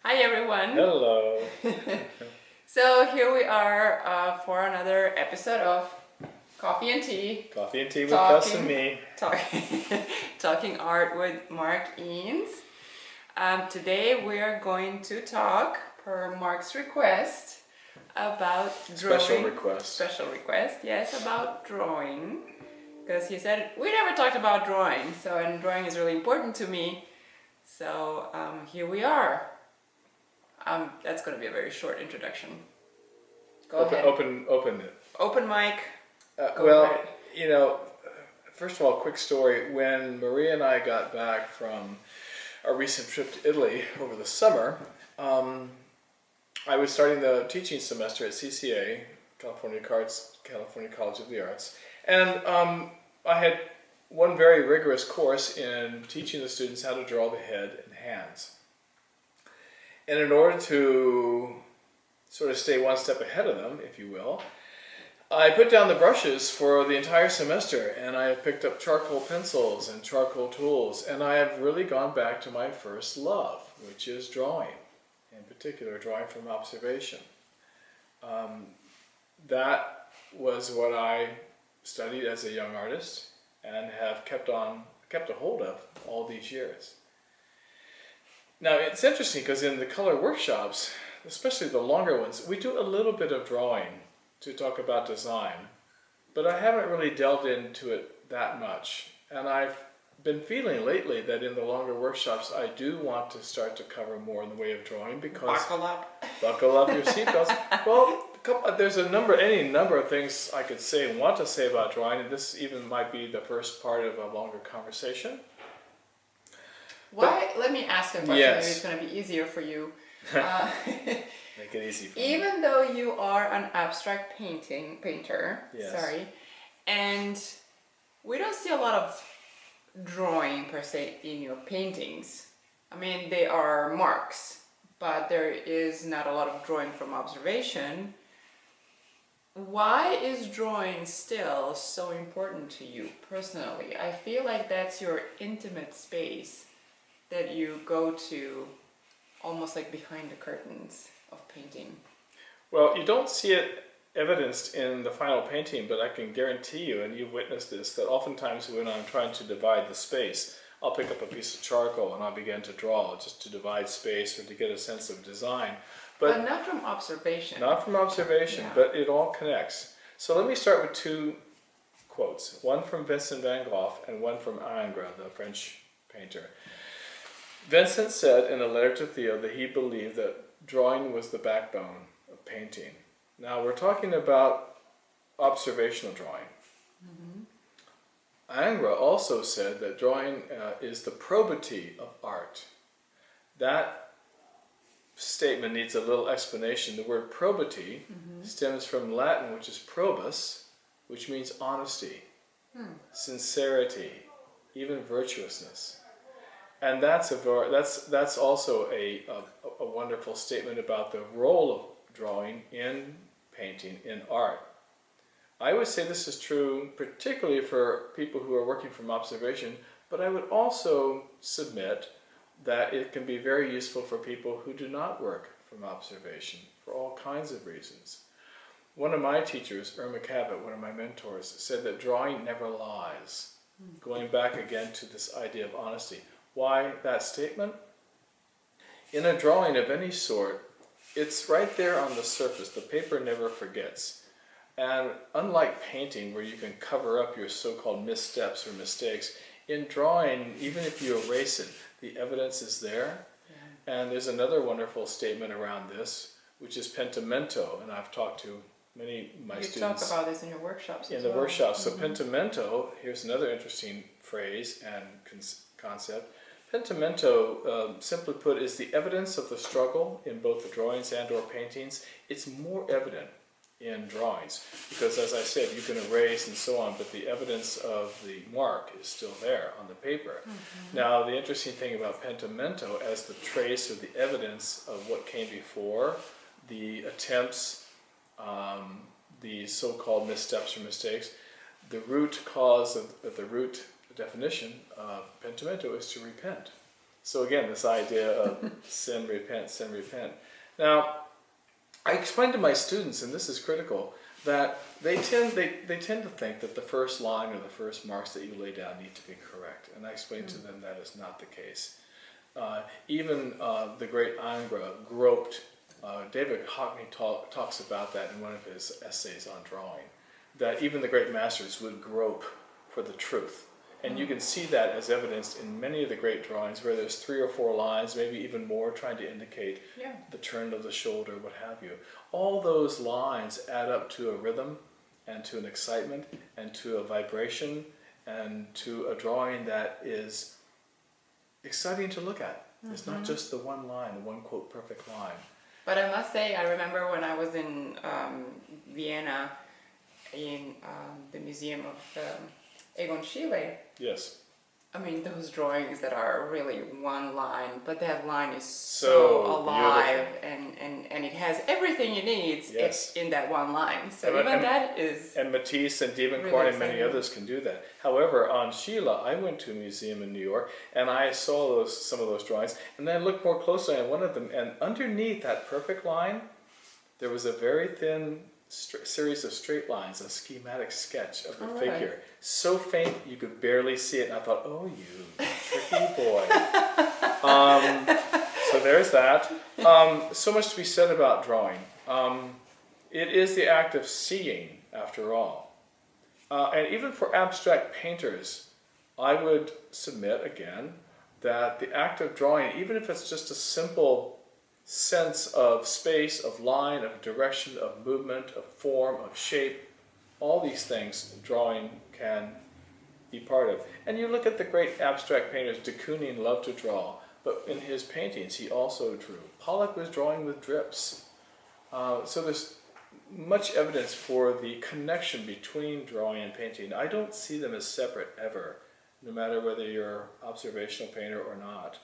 Hi everyone. Hello. So here we are for another episode of Coffee and Tea. Coffee and tea with Gus and me. Talking art with Mark Eanes. Today we are going to talk, per Mark's request, about drawing. Special request, yes, about drawing. Because he said, we never talked about drawing, and drawing is really important to me. So here we are. That's going to be a very short introduction. Go ahead. Open it. Open mic. Well, you know, first of all, quick story. When Marija and I got back from our recent trip to Italy over the summer, I was starting the teaching semester at CCA, California College of the Arts, and I had one very rigorous course in teaching the students how to draw the head and hands. And in order to sort of stay one step ahead of them, if you will, I put down the brushes for the entire semester, and I picked up charcoal pencils and charcoal tools, and I have really gone back to my first love, which is drawing, in particular drawing from observation. That was what I studied as a young artist and have kept a hold of all these years. Now, it's interesting because in the color workshops, especially the longer ones, we do a little bit of drawing to talk about design, but I haven't really delved into it that much. And I've been feeling lately that in the longer workshops, I do want to start to cover more in the way of drawing because... Buckle up your seatbelts. Well, there's any number of things I could say and want to say about drawing, and this even might be the first part of a longer conversation. Let me ask a question. Yes. Maybe it's going to be easier for you. Make it easy for me. Even though you are an abstract painter, yes. And we don't see a lot of drawing per se in your paintings. I mean, they are marks, but there is not a lot of drawing from observation. Why is drawing still so important to you personally? I feel like that's your intimate space that you go to almost like behind the curtains of painting. Well, you don't see it evidenced in the final painting, but I can guarantee you, and you've witnessed this, that oftentimes when I'm trying to divide the space, I'll pick up a piece of charcoal and I'll begin to draw just to divide space or to get a sense of design. But not from observation. Not from observation, yeah. But it all connects. So let me start with two quotes, one from Vincent van Gogh and one from Ingres, the French painter. Vincent said in a letter to Theo that he believed that drawing was the backbone of painting. Now we're talking about observational drawing. Mm-hmm. Ingres also said that drawing is the probity of art. That statement needs a little explanation. The word probity stems from Latin, which is probus, which means honesty, sincerity, even virtuousness. And that's also a wonderful statement about the role of drawing in painting, in art. I would say this is true particularly for people who are working from observation, but I would also submit that it can be very useful for people who do not work from observation for all kinds of reasons. One of my teachers, Irma Cabot, one of my mentors, said that drawing never lies, going back again to this idea of honesty. Why that statement? In a drawing of any sort, it's right there on the surface. The paper never forgets. And unlike painting, where you can cover up your so-called missteps or mistakes, in drawing, even if you erase it, the evidence is there. Yeah. And there's another wonderful statement around this, which is pentimento, and I've talked to many of my students. You talk about this in your workshops in the workshops. So pentimento, here's another interesting phrase and concept. Pentimento, simply put, is the evidence of the struggle in both the drawings and or paintings. It's more evident in drawings because, as I said, you can erase and so on, but the evidence of the mark is still there on the paper. Now, the interesting thing about pentimento, as the trace or the evidence of what came before, the attempts, the so-called missteps or mistakes, the root cause of the root definition of pentimento is to repent. So again, this idea of sin, repent, sin, repent. Now, I explain to my students, and this is critical, that they tend to think that the first line or the first marks that you lay down need to be correct. And I explain to them that is not the case. Even the great Angra groped, David Hockney talks about that in one of his essays on drawing, that even the great masters would grope for the truth. And you can see that as evidenced in many of the great drawings where there's 3 or 4 lines, maybe even more, trying to indicate the turn of the shoulder, what have you. All those lines add up to a rhythm and to an excitement and to a vibration and to a drawing that is exciting to look at. It's not just the one line, the one quote perfect line. But I must say, I remember when I was in Vienna in the Museum of Egon Schiele. Yes. I mean, those drawings that are really one line, but that line is so alive and it has everything you need in that one line. So even that is... And Matisse and Diebenkorn really and many others can do that. However, on Schiele, I went to a museum in New York and I saw some of those drawings, and then I looked more closely at one of them, and underneath that perfect line, there was a very thin series of straight lines, a schematic sketch of the figure. So faint you could barely see it, and I thought, oh, you tricky boy. So there's that. So much to be said about drawing. It is the act of seeing, after all. And even for abstract painters, I would submit, again, that the act of drawing, even if it's just a simple sense of space, of line, of direction, of movement, of form, of shape, all these things drawing can be part of. And you look at the great abstract painters, de Kooning loved to draw, but in his paintings he also drew. Pollock was drawing with drips. So there's much evidence for the connection between drawing and painting. I don't see them as separate ever, no matter whether you're an observational painter or not.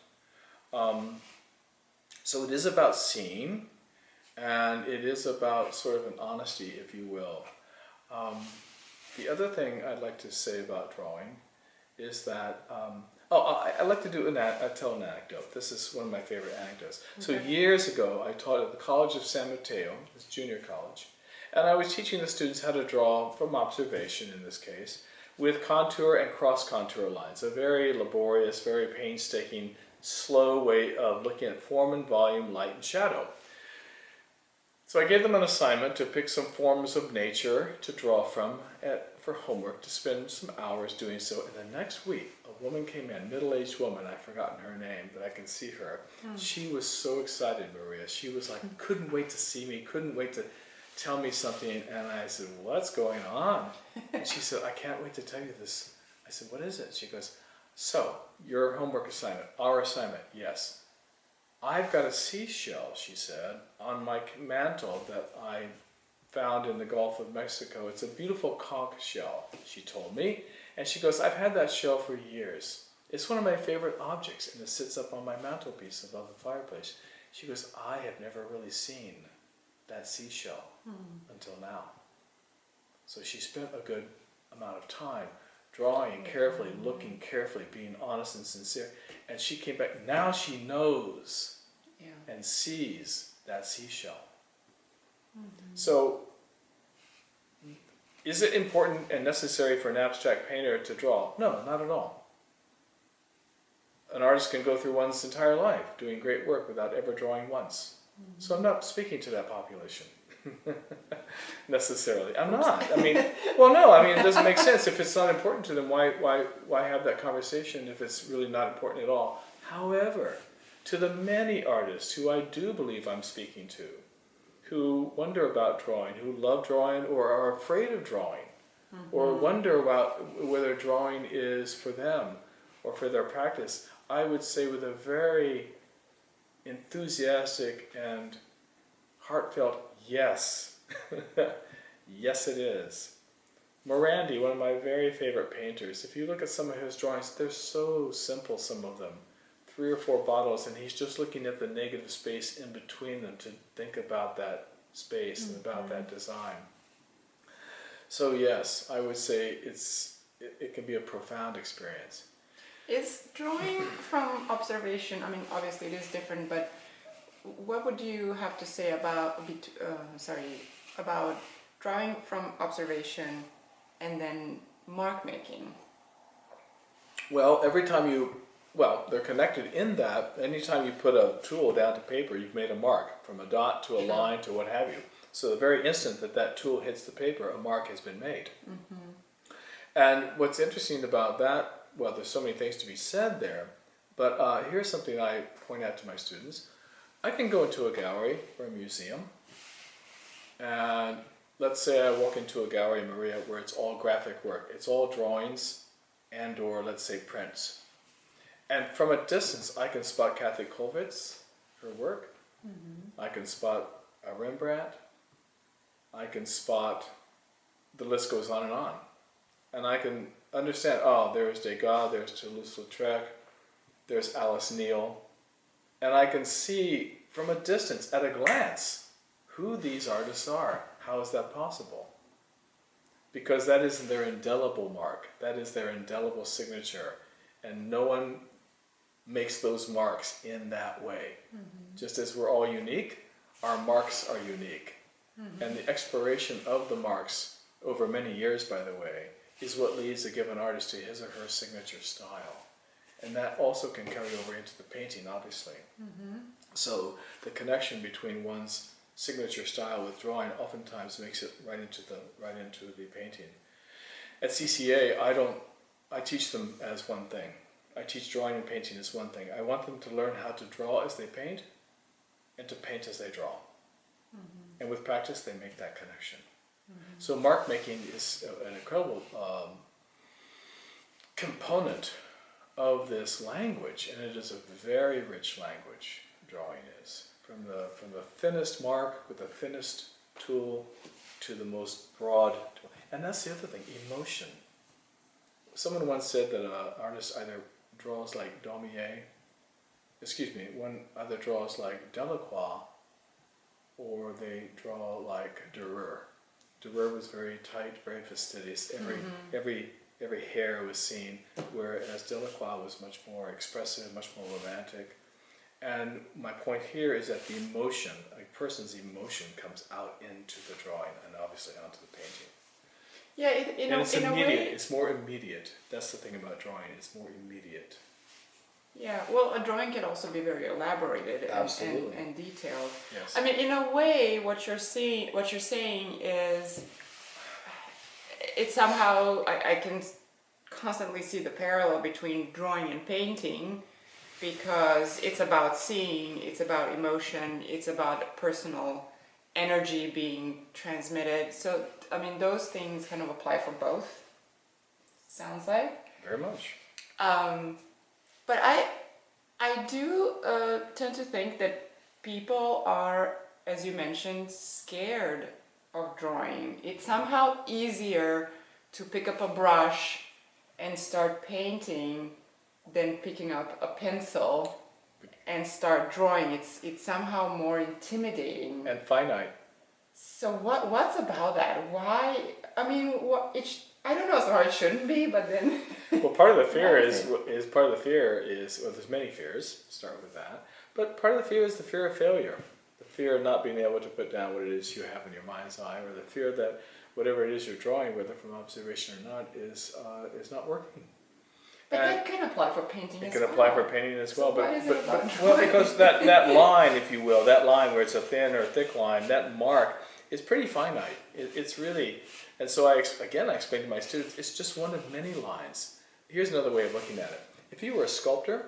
So it is about seeing, and it is about sort of an honesty, if you will. The other thing I'd like to say about drawing is that, I like to tell an anecdote. This is one of my favorite anecdotes. Okay. So years ago, I taught at the College of San Mateo, this junior college, and I was teaching the students how to draw from observation, in this case, with contour and cross-contour lines, a very laborious, very painstaking, slow way of looking at form and volume, light and shadow. So I gave them an assignment to pick some forms of nature to draw from for homework, to spend some hours doing so. And the next week, a woman came in, middle-aged woman, I've forgotten her name, but I can see her. She was so excited, Maria. She was like, couldn't wait to see me, couldn't wait to tell me something. And I said, what's going on? And she said, I can't wait to tell you this. I said, what is it? She goes, so, your homework assignment, our assignment, yes. I've got a seashell, she said, on my mantle that I found in the Gulf of Mexico. It's a beautiful conch shell, she told me. And she goes, I've had that shell for years. It's one of my favorite objects, and it sits up on my mantelpiece above the fireplace. She goes, I have never really seen that seashell until now. So she spent a good amount of time drawing carefully, looking carefully, being honest and sincere. And she came back, now she knows and sees that seashell. So, is it important and necessary for an abstract painter to draw? No, not at all. An artist can go through one's entire life doing great work without ever drawing once. So I'm not speaking to that population. Necessarily. I'm not. I mean, well, no, I mean, it doesn't make sense. If it's not important to them, why have that conversation if it's really not important at all? However, to the many artists who I do believe I'm speaking to, who wonder about drawing, who love drawing or are afraid of drawing, or wonder about whether drawing is for them or for their practice, I would say with a very enthusiastic and heartfelt yes. Yes, it is. Morandi, one of my very favorite painters, if you look at some of his drawings, they're so simple, some of them. 3 or 4 bottles, and he's just looking at the negative space in between them to think about that space and about that design. So yes, I would say it can be a profound experience. Is drawing from observation, I mean, obviously it is different, but what would you have to say about, about drawing from observation and then mark making? Well, they're connected in that anytime you put a tool down to paper, you've made a mark from a dot to a line to what have you. So the very instant that that tool hits the paper, a mark has been made. And what's interesting about that, well, there's so many things to be said there, but here's something I point out to my students. I can go into a gallery or a museum, and let's say I walk into a gallery, Marija, where it's all graphic work. It's all drawings and or, let's say, prints. And from a distance, I can spot Kathy Kollwitz, her work. I can spot a Rembrandt. I can spot, the list goes on and on. And I can understand, oh, there's Degas, there's Toulouse-Lautrec, there's Alice Neal. And I can see from a distance, at a glance, who these artists are. How is that possible? Because that is their indelible mark. That is their indelible signature. And no one makes those marks in that way. Just as we're all unique, our marks are unique. And the exploration of the marks over many years, by the way, is what leads a given artist to his or her signature style. And that also can carry over into the painting, obviously. So the connection between one's signature style with drawing oftentimes makes it right into the painting. At CCA, I teach them as one thing. I teach drawing and painting as one thing. I want them to learn how to draw as they paint and to paint as they draw. And with practice, they make that connection. So mark making is an incredible component of this language, and it is a very rich language. Drawing is from the thinnest mark with the thinnest tool to the most broad tool. And that's the other thing, emotion. Someone once said that an artist either draws like one either draws like Delacroix, or they draw like Dürer. Dürer was very tight, very fastidious. Every hair was seen, whereas Delacroix was much more expressive, much more romantic. And my point here is that the emotion, a person's emotion, comes out into the drawing and obviously onto the painting. Yeah, it's immediate. It's more immediate. That's the thing about drawing. It's more immediate. Yeah, well, a drawing can also be very elaborated and detailed. Yes. I mean, in a way, what you're saying is, it's somehow I can constantly see the parallel between drawing and painting, because it's about seeing, it's about emotion, it's about personal energy being transmitted. So, I mean, those things kind of apply for both, sounds like. Very much. But I do tend to think that people are, as you mentioned, scared of drawing. It's somehow easier to pick up a brush and start painting than picking up a pencil and start drawing. It's somehow more intimidating. And finite. So what's about that? Why? I mean, I don't know how it shouldn't be, but then... Well, part of the fear is well, there's many fears, start with that, but part of the fear is the fear of failure. The fear of not being able to put down what it is you have in your mind's eye, or the fear that whatever it is you're drawing, whether from observation or not, is not working. But that can apply for painting as well. It can apply for painting as well, what is it about well, because that line, if you will, that line where it's a thin or thick line, that mark is pretty finite. It's really, and so I explain to my students, it's just one of many lines. Here's another way of looking at it. If you were a sculptor,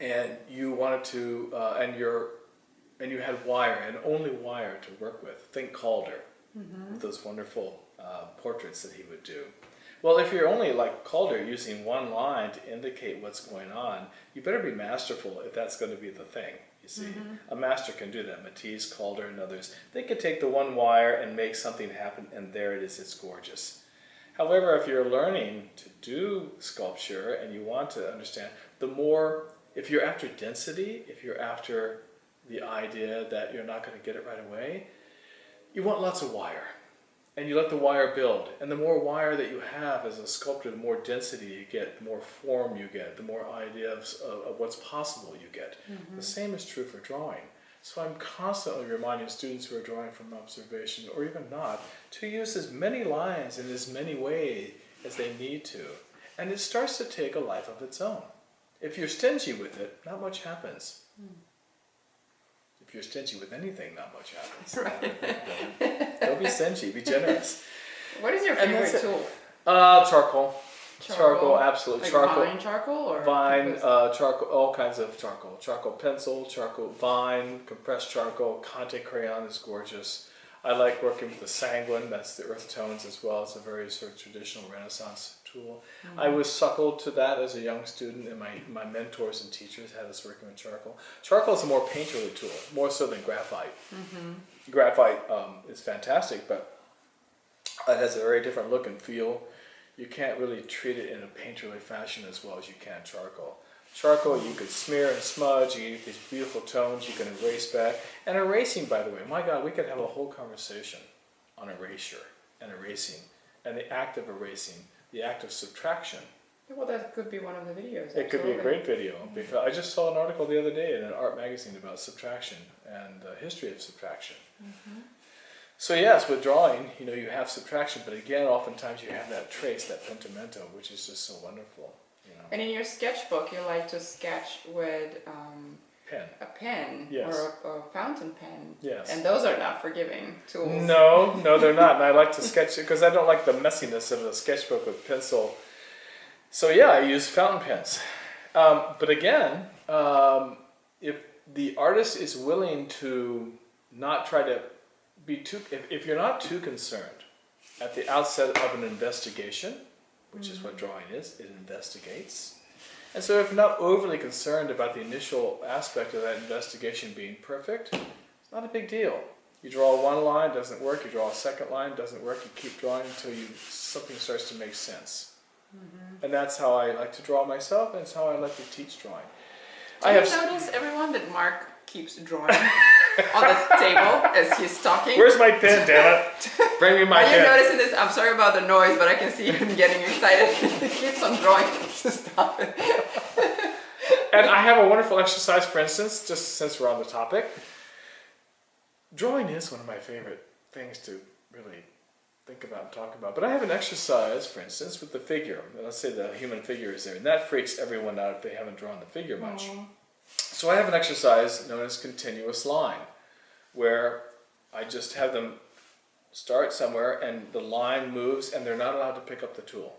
and you wanted to, and you had wire and only wire to work with, think Calder, with those wonderful portraits that he would do. Well, if you're only like Calder using one line to indicate what's going on, you better be masterful if that's going to be the thing, you see. A master can do that. Matisse, Calder, and others. They could take the one wire and make something happen, and there it is. It's gorgeous. However, if you're learning to do sculpture and you want to understand, if you're after density, if you're after the idea that you're not going to get it right away, you want lots of wire. and you let the wire build. And the more wire that you have as a sculptor, the more density you get, the more form you get, the more ideas of what's possible you get. The same is true for drawing. So I'm constantly reminding students who are drawing from observation, or even not, to use as many lines in as many ways as they need to. And it starts to take a life of its own. If you're stingy with it, not much happens. If you're stingy with anything, not much happens. Right. Don't be stingy, be generous. What is your favorite tool? Charcoal. Charcoal, absolutely. Like charcoal. vine charcoal or Vine, charcoal, all kinds of charcoal. Charcoal pencil, charcoal vine, compressed charcoal, Conte crayon is gorgeous. I like working with the sanguine, that's the earth tones as well. It's a very sort of traditional Renaissance tool. I was suckled to that as a young student, and my mentors and teachers had us working with charcoal. Charcoal is a more painterly tool, more so than graphite. Graphite is fantastic, but it has a very different look and feel. You can't really treat it in a painterly fashion as well as you can charcoal. Charcoal you could smear and smudge, you get these beautiful tones you can erase back. And erasing, by the way, my God, we could have a whole conversation on erasure and erasing, and the act of erasing, the act of subtraction. Well, that could be one of the videos. It could be a great video. I just saw an article the other day in an art magazine about subtraction and the history of subtraction. So yes, with drawing, you have subtraction, but again, oftentimes you have that trace, that pentimento, which is just so wonderful. And in your sketchbook, you like to sketch with a pen Yes. or a fountain pen. Yes. And those are not forgiving tools. No, they're not. And I like to sketch because I don't like the messiness of a sketchbook with pencil. So yeah, I use fountain pens. But again, if the artist is willing to not try to be too, if you're not too concerned at the outset of an investigation, which is what drawing is, it investigates. And so if you're not overly concerned about the initial aspect of that investigation being perfect, it's not a big deal. You draw one line, doesn't work, you draw a second line, doesn't work, you keep drawing until something starts to make sense. And that's how I like to draw myself, and it's how I like to teach drawing. Do you notice, everyone, that Mark keeps drawing on the table as he's talking? Where's my pen, damn it? Bring me my pen. Are you noticing this? I'm sorry about the noise, but I can see him getting excited. He keeps on drawing to stop it. And I have a wonderful exercise, for instance, just since we're on the topic. Drawing is one of my favorite things to really think about and talk about. But I have an exercise, for instance, with the figure. Let's say the human figure is there, and that freaks everyone out if they haven't drawn the figure much. So I have an exercise known as continuous line, where I just have them start somewhere and the line moves and they're not allowed to pick up the tool.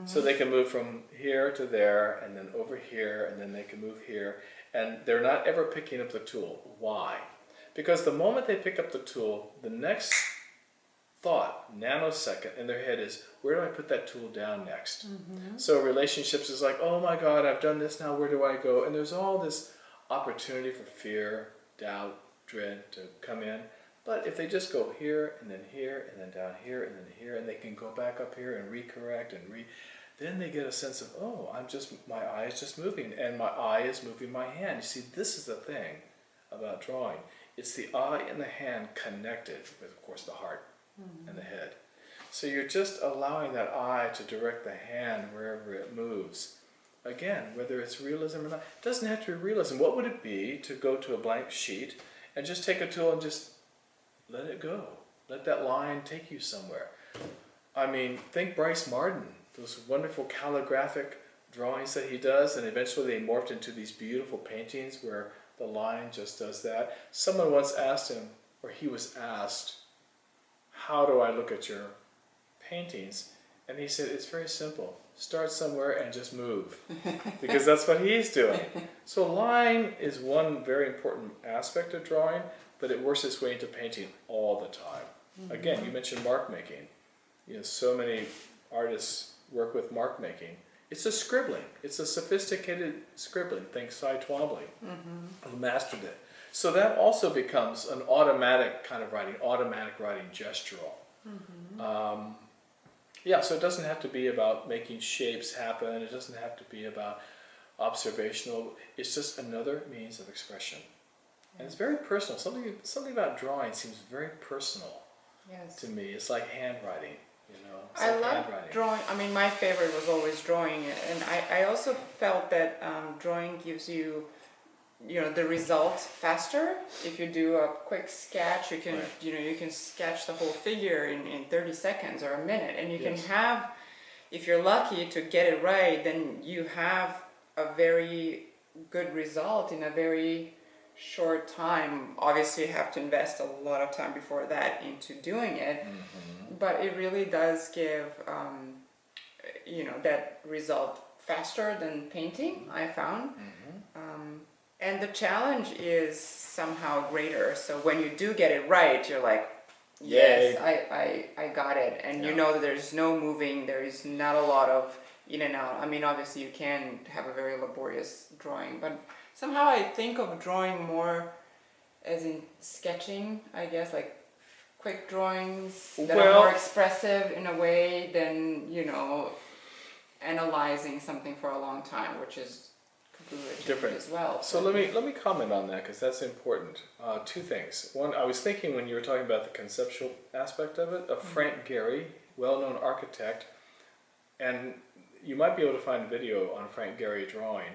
So they can move from here to there and then over here and then they can move here, and they're not ever picking up the tool. Why? Because the moment they pick up the tool, the next thought, nanosecond in their head is, where do I put that tool down next? So relationships is like, oh my God, I've done this now, where do I go? And there's all this opportunity for fear, doubt, dread to come in. But if they just go here and then down here and then here, and they can go back up here and recorrect and then they get a sense of, oh, my eye is just moving, and my eye is moving my hand. You see, this is the thing about drawing. It's the eye and the hand connected with, of course, the heart and the head. So you're just allowing that eye to direct the hand wherever it moves. Again, whether it's realism or not, it doesn't have to be realism. What would it be to go to a blank sheet and just take a tool and just let it go? Let that line take you somewhere. I mean, think Bryce Martin, those wonderful calligraphic drawings that he does, and eventually they morphed into these beautiful paintings where the line just does that. Someone once asked him, or he was asked, how do I look at your paintings? And he said, it's very simple. Start somewhere and just move. Because that's what he's doing. So line is one very important aspect of drawing, but it works its way into painting all the time. Again, you mentioned mark making. So many artists work with mark making. It's a scribbling. It's a sophisticated scribbling. Think Cy Twombly, who mastered it. So that also becomes an automatic kind of writing, automatic writing, gestural. Yeah, so it doesn't have to be about making shapes happen. It doesn't have to be about observational. It's just another means of expression. And it's very personal. Something about drawing seems very personal. Yes. to me. It's like handwriting, you know. It's I like love handwriting. drawing. I mean, my favorite was always drawing, and I also felt that drawing gives you, you know, the result faster. If you do a quick sketch, you can, Right. you know, you can sketch the whole figure in 30 seconds or a minute, and you can Yes. have, if you're lucky to get it right, then you have a very good result in a very short time. Obviously, you have to invest a lot of time before that into doing it, but it really does give, you know, that result faster than painting, I found. And the challenge is somehow greater. So when you do get it right, you're like, yes, I got it. And you know that there's no moving, there is not a lot of in and out. I mean, obviously you can have a very laborious drawing, but somehow I think of drawing more as in sketching, I guess, like quick drawings that are more expressive in a way than, you know, analyzing something for a long time, which is different as well. So let me comment on that, because that's important. Two things. One, I was thinking when you were talking about the conceptual aspect of it, of Frank Gehry, well-known architect, and you might be able to find a video on Frank Gehry drawing.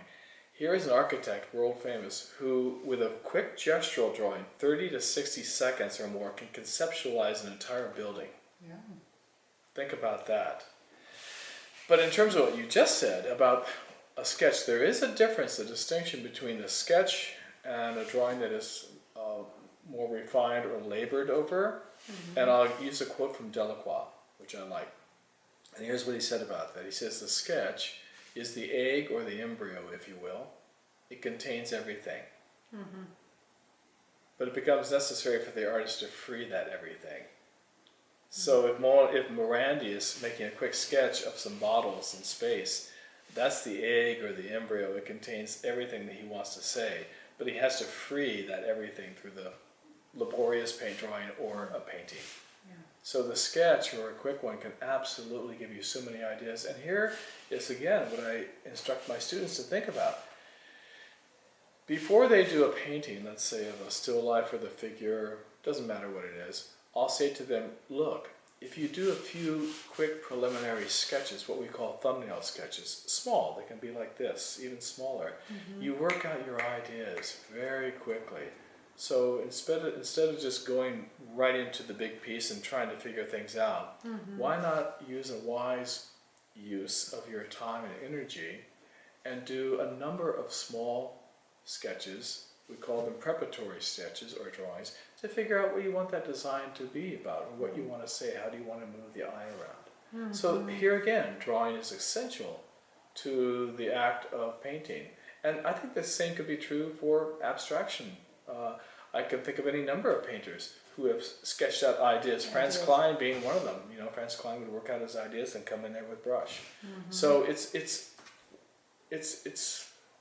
Here is an architect, world famous, who with a quick gestural drawing, 30 to 60 seconds or more, can conceptualize an entire building. Yeah. Think about that. But in terms of what you just said about a sketch, there is a difference, a distinction between a sketch and a drawing that is more refined or labored over. And I'll use a quote from Delacroix, which I like. And here's what he said about that. He says, the sketch is the egg or the embryo, if you will. It contains everything. But it becomes necessary for the artist to free that everything. So if Morandi is making a quick sketch of some bottles in space, that's the egg or the embryo. It contains everything that he wants to say, but he has to free that everything through the laborious paint drawing or a painting. Yeah. So the sketch or a quick one can absolutely give you so many ideas. And here is again what I instruct my students to think about. Before they do a painting, let's say of a still life or the figure, doesn't matter what it is, I'll say to them, look, if you do a few quick preliminary sketches, what we call thumbnail sketches, small, they can be like this, even smaller, you work out your ideas very quickly. So instead of just going right into the big piece and trying to figure things out, why not use a wise use of your time and energy and do a number of small sketches, we call them preparatory sketches or drawings, to figure out what you want that design to be about, or what you want to say, how do you want to move the eye around. So here again, drawing is essential to the act of painting. And I think the same could be true for abstraction. I can think of any number of painters who have sketched out ideas, Franz Klein being one of them. You know, Franz Klein would work out his ideas and come in there with brush. So it's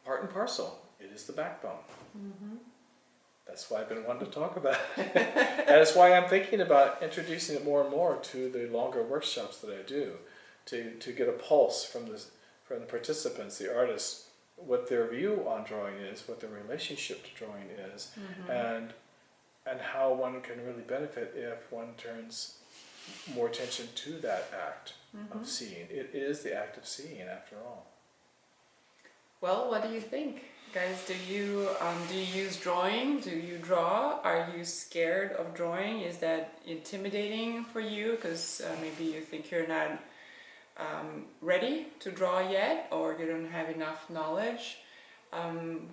part and parcel. It is the backbone. That's why I've been wanting to talk about it. And that's why I'm thinking about introducing it more and more to the longer workshops that I do, to get a pulse from the participants, the artists, what their view on drawing is, what their relationship to drawing is, and how one can really benefit if one turns more attention to that act of seeing. It is the act of seeing, after all. Well, what do you think? Guys, do you use drawing? Do you draw? Are you scared of drawing? Is that intimidating for you? Because maybe you think you're not ready to draw yet, or you don't have enough knowledge.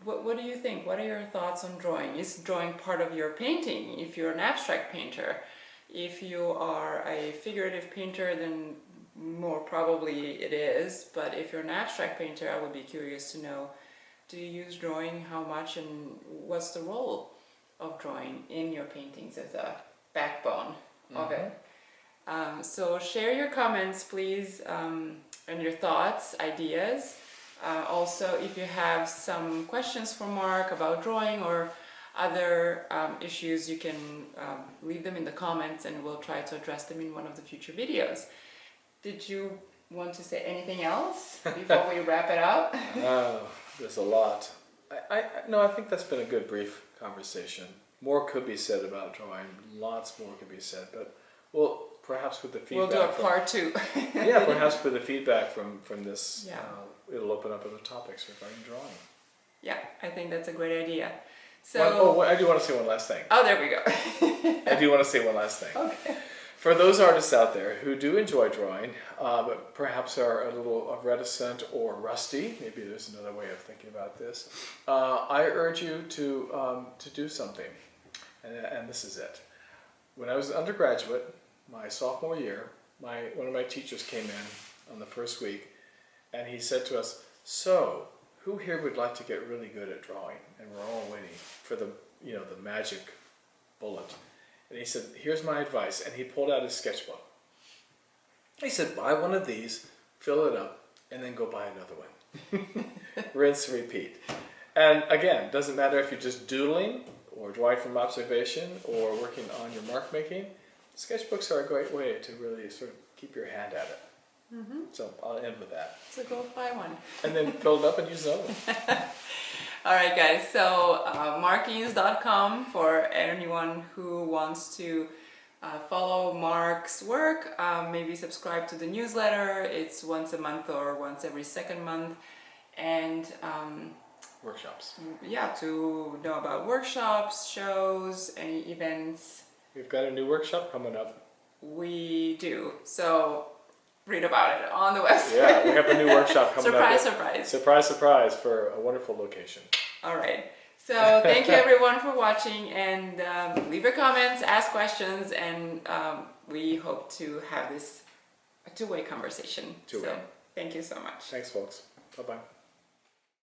What do you think? What are your thoughts on drawing? Is drawing part of your painting? If you're an abstract painter, if you are a figurative painter, then more probably it is. But if you're an abstract painter, I would be curious to know, do you use drawing? How much? And what's the role of drawing in your paintings as a backbone of it? So share your comments, please, and your thoughts, ideas. Also, if you have some questions for Mark about drawing or other issues, you can leave them in the comments and we'll try to address them in one of the future videos. Did you want to say anything else before we wrap it up? There's a lot. No, I think that's been a good brief conversation. More could be said about drawing. Lots more could be said, but Well, perhaps with the feedback. We'll do a part 2. Yeah, perhaps with the feedback from this, Yeah. it'll open up other topics regarding drawing. Yeah, I think that's a great idea. So. I do want to say one last thing. Oh, there we go. I do want to say one last thing. Okay. For those artists out there who do enjoy drawing, but perhaps are a little reticent or rusty, maybe there's another way of thinking about this, I urge you to do something, and this is it. When I was an undergraduate, my sophomore year, one of my teachers came in on the first week, and he said to us, "So, who here would like to get really good at drawing?" And we're all waiting for the magic bullet. And he said, "Here's my advice." And he pulled out his sketchbook. He said, "Buy one of these, fill it up, and then go buy another one." Rinse, repeat. And again, doesn't matter if you're just doodling or drawing from observation or working on your mark making. Sketchbooks are a great way to really sort of keep your hand at it. Mm-hmm. So I'll end with that. So go buy one. And then fill it up and use another one. All right, guys. So markings.com for anyone who wants to follow Mark's work. Maybe subscribe to the newsletter. It's once a month or once every second month. And workshops. Yeah, to know about workshops, shows, any events. We've got a new workshop coming up. We do. So read about it on the website. Yeah, we have a new workshop coming surprise, up. Surprise, surprise. Surprise for a wonderful location. All right. So thank you everyone for watching, and leave your comments, ask questions, and we hope to have this a two-way conversation. Two-way. So thank you so much. Thanks, folks. Bye-bye.